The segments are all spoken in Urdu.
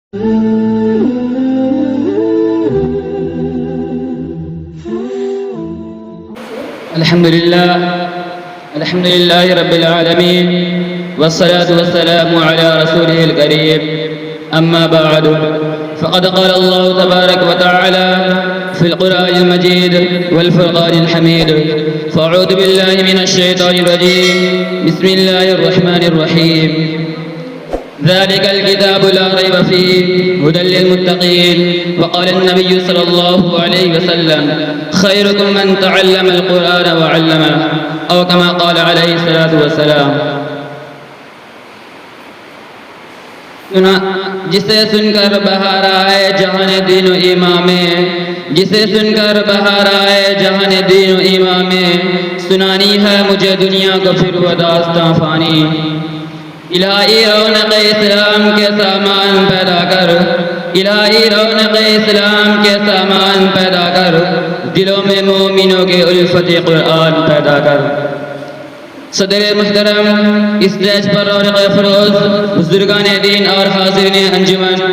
الحمد لله رب العالمين والصلاة والسلام على رسوله الكريم أما بعد فقد قال الله تبارك وتعالى في القرآن المجيد والفرقان الحميد فأعوذ بالله من الشيطان الرجيم بسم الله الرحمن الرحيم ذلك الكتاب لا ريب فيه هدى للمتقين وقال النبي صلى الله عليه وسلم خيركم من تعلم القرآن وعلمه أو كما قال عليه الصلاة والسلام جسے سن کر بہار آئے جہان دین و ایمان میں جسے سن کر بہار آئے جہان دین و ایمان میں سنانی ہے مجھے دنیا کو پھر وہ داستاں فانی الہی رونق اسلام کے سامان پیدا کر الہی رونق اسلام کے سامان پیدا کر دلوں میں مومنوں کے الفت قرآن پیدا کر صدر محترم اسٹیج پر رونق افروز بزرگان دین اور حاضرین انجمن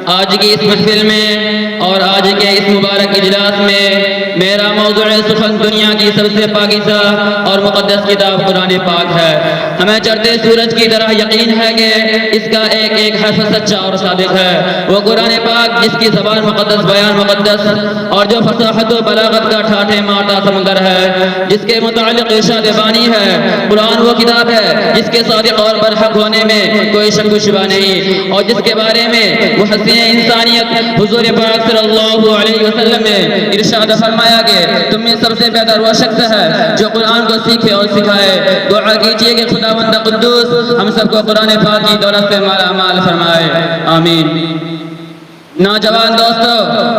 آج کی اس محفل میں اور آج کے اس مبارک اجلاس میں میرا موضوع سخن دنیا کی سب سے پاکیزہ اور مقدس کتاب قرآن پاک ہے ہمیں چڑھتے سورج کی طرح یقین ہے کہ اس کا ایک ایک حرف سچا اور صادق ہے وہ قرآن پاک جس کی زبان مقدس بیان مقدس اور جو فصاحت و بلاغت کا ٹھاٹھے مارتا سمندر ہے جس کے متعلق ارشاد بانی ہے قرآن وہ کتاب ہے جس کے صادق اور برحق ہونے میں کوئی شک و شبہ نہیں اور جس کے بارے میں محسن انسانیت حضور پاک صلی اللہ علیہ وسلم نے ارشاد فرمایا کہ تم میں سب سے بہتر وہ شخص ہے جو قرآن کو سیکھے اور سکھائے دعا کیجئے کہ خداوند قدوس ہم سب کو قرآن پاک کی دولت سے مالا مال فرمائے آمین نوجوان دوستو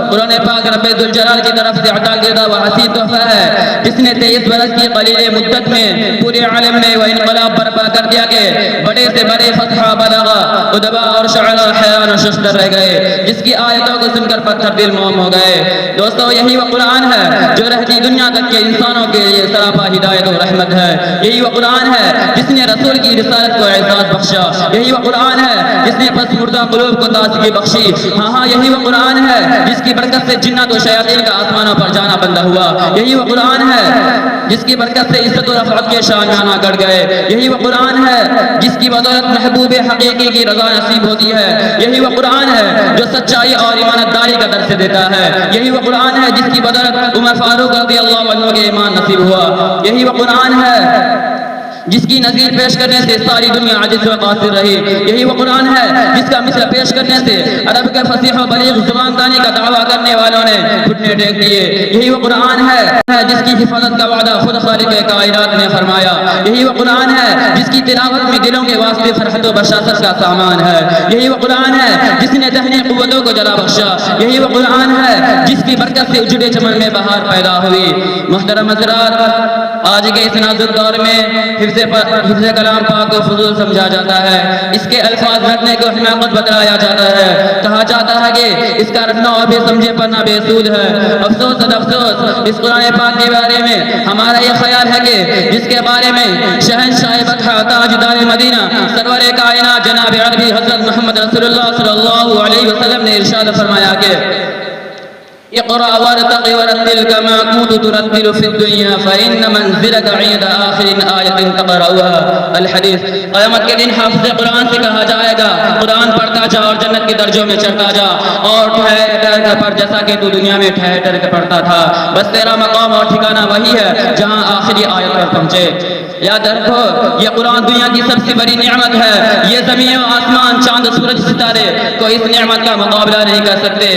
قرآن پاک رب ذوالجلال کی طرف سے عطا کردہ وہ حسین تحفہ ہے جس نے 23 برس کی قلیل مدت میں پورے عالم میں وہ انقلاب برپا کر دیا کہ بڑے سے بڑے فتح بلغا ادبا اور شعراء حیران و ششدر رہ گئے جس کی آیتوں کو سن کر پتھر دل موم ہو گئے دوستو یہی وہ قرآن ہے جو رہتی دنیا تک کے انسانوں کے لیے سراپا ہدایت و رحمت ہے یہی وہ قرآن ہے جس نے رسول کی رسالت کو اعزاز بخشا یہی وہ قرآن ہے جس نے پس مردہ قلوب کو تازگی بخشی ہاں یہی وہ قرآن ہے جس کی برکت سے جنات و شیاطین کا آسمانوں پر جانا بندہ ہوا یہی وہ قرآن ہے جس کی برکت سے عزت و رفعت کے شامیانہ گڑ گئے یہی وہ قرآن ہے جس کی بدولت محبوب حقیقی کی رضا نصیب ہوتی ہے یہی وہ قرآن ہے جو سچائی اور ایمانت داری کا درس دیتا ہے یہی وہ قرآن ہے جس کی بدولت عمر فاروق رضی اللہ عنہ کے ایمان نصیب ہوا یہی وہ قرآن ہے جس کی نظیر پیش کرنے سے ساری دنیا عاجز و قاصر رہی یہی وہ قرآن ہے جس کا مثل پیش کرنے سے عرب کے فصیح و بلیغ زبان دانی کا دعویٰ کرنے والوں نے گھٹنے ٹیک دیے یہی وہ قرآن ہے جس کی حفاظت کا وعدہ خود خالق کائنات نے فرمایا یہی وہ قرآن ہے جس کی تلاوت میں دلوں کے واسطے فرحت و بشاشت کا سامان ہے یہی وہ قرآن ہے جس نے ذہنی قوتوں کو جلا بخشا یہی وہ قرآن ہے جس کی برکت سے اجڑے چمن میں بہار پیدا ہوئی محترم حضرات آج کے اس نازک دور میں حفظ کلام پاک کو فضول سمجھا جاتا ہے اس کے الفاظ رٹنے کو حماقت بتلایا جاتا ہے کہا جاتا ہے کہ اس کا رٹنا اور بھی سمجھے پڑھنا بے سود ہے افسوس افسوس اس قرآن پاک کے بارے میں ہمارا یہ خیال ہے کہ جس کے بارے میں شہنشاہ بطح تاجدار مدینہ سرور کائنات جناب عربی حضرت محمد رسول اللہ صلی اللہ علیہ وسلم نے ارشاد فرمایا کہ اقرأ وارتق ورتل كما كنت ترتل في الدنيا فإن منزلك عند آخر آية تقرأها الحدیث قیامت کے دن حافظ قرآن سے کہا جائے گا قرآن پڑھتا جا اور جنت کے درجوں میں چڑھتا جا اور ٹھہر کر پڑھ جیسا کہ تو دنیا میں ٹھہر کر پڑھتا تھا بس تیرا مقام اور ٹھکانہ وہی ہے جہاں آخری آیت پر پہنچے یاد رکھو یہ قرآن دنیا کی سب سے بڑی نعمت ہے یہ زمین و آسمان چاند سورج ستارے کو اس نعمت کا مقابلہ نہیں کر سکتے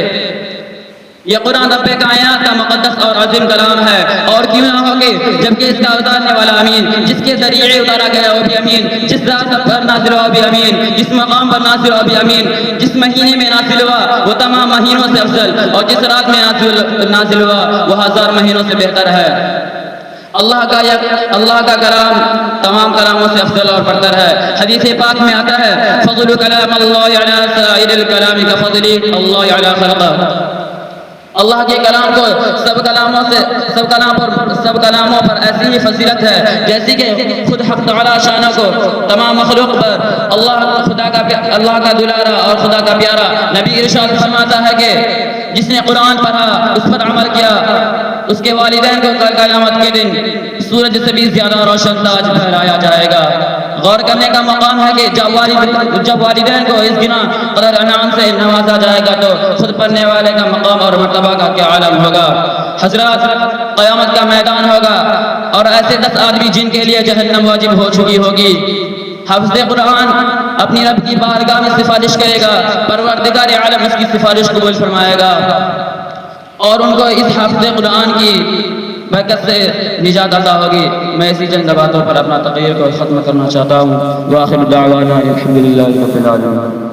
یہ قرآن رب کائنات کا مقدس اور عظیم کلام ہے اور کیوں نہ ہو کہ جبکہ اس کا اتارنے والا امین جس کے ذریعے اتارا گیا وہ بھی امین جس رات پر نازل ہوا وہ بھی امین جس مقام پر نازل ہوا وہ بھی امین جس مہینے میں نازل ہوا وہ تمام مہینوں سے افضل اور جس رات میں نازل ہوا وہ 1000 مہینوں سے بہتر ہے اللہ کا کلام تمام کلاموں سے افضل اور برتر ہے حدیث پاک میں آتا ہے فضل کلام اللہ علی سائر الکلام کفضل اللہ علی خلقہ اللہ کے کلام کو سب کلاموں پر ایسی ہی فضیلت ہے جیسی کہ خود حق تعالی شانہ کو تمام مخلوق پر اللہ کا دلارا اور خدا کا پیارا نبی ارشاد فرماتا ہے کہ جس نے قرآن پڑھا اس پر عمل کیا اس کے والدین کو کل قیامت کے دن سورج سے بھی زیادہ روشن تاج پہنایا جائے گا۔ غور کرنے کا مقام ہے کہ جب والدین کو اس گنا قدر انعام سے نوازا جائے گا تو خود پڑھنے والے کا مقام اور مرتبہ کا کیا عالم ہوگا۔ حضرات، قیامت کا میدان ہوگا اور ایسے 10 آدمی جن کے لیے جہنم واجب ہو چکی ہوگی۔ حافظ قرآن اپنی رب کی بارگاہ میں سفارش کرے گا، پروردگار عالم اس کی سفارش قبول فرمائے گا اور ان کو اس حافظ قرآن کی برکت سے نجات عطا ہوگی۔ میں اسی چند باتوں پر اپنا تقریر کو ختم کرنا چاہتا ہوں۔ وآخر دعوانا الحمدللہ رب العالمین۔